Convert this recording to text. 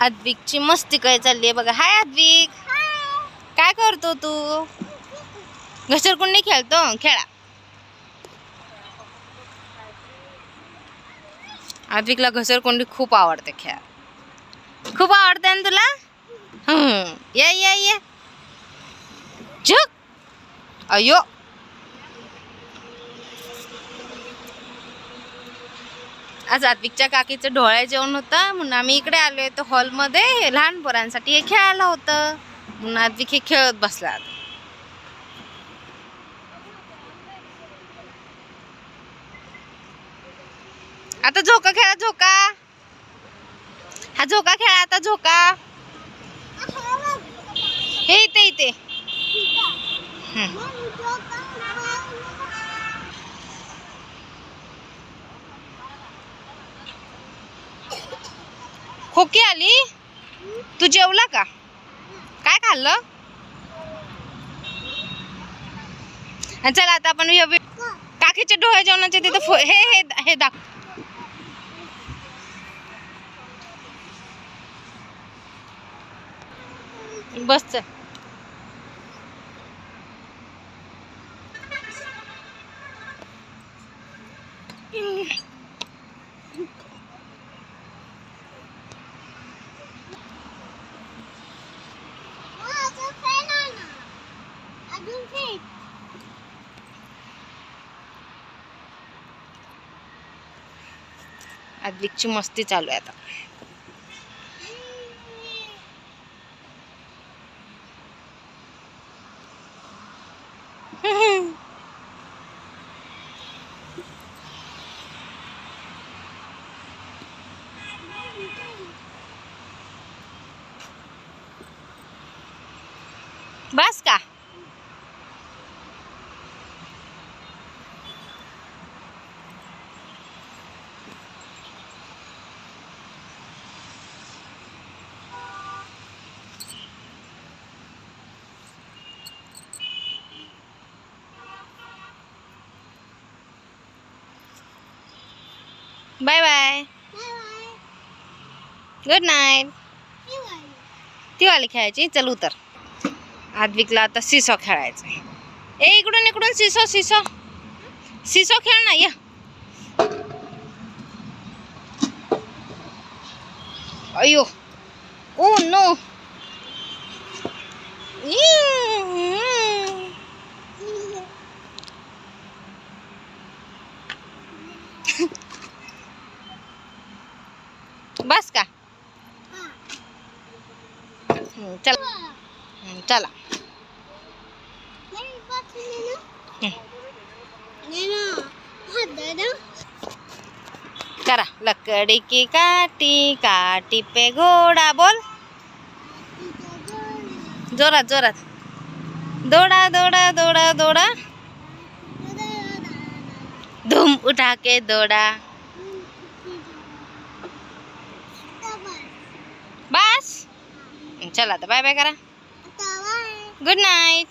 आद्विकची मस्ती काय चालली आहे बघा. हाय आद्विक, काय करतो तू? घसरकुंडी खेळतो, खेळा. आद्विकला घसरकुंडी खूप आवडते खेळा. खूप आवडते ना तुला? ये ये ये झुक. अयो, आज आद्विकच्या काकीचं ढोळ्या जेवण होतं म्हणून आम्ही इकडे आलोय. तर हॉलमध्ये लहान पोरांसाठी हे खेळायला होतं म्हणून आद्विक हे खेळत बसला. आता झोका खेळा, झोका. हा झोका खेळा आता, झोका. हे इथे इथे. खोकी आली. तू जेवला का? काय खाल्लं? चला आता आपण काकीच्या डोळ्या जेवणाचे तिथं हे हे हे दाख. बस चल. आद्विकची मस्ती चालू आहे आता. बस का? Bye bye. Good night. ती वाली खेळायची. चल उतर. आद्विकला आता सिसो खेळायचं. ए इकडून इकडून सिसो सिसो सिसो खेळ ना. या अयो, ओ नो. बस का? चला चला. करा. लकड़ी की काटी काटी पे घोड़ा. बोल जोरात जोरात. दौड़ा दौड़ा दौड़ा दौड़ा धूम उठा के दौड़ा. बस चला आता बाय बाय करा. Good night.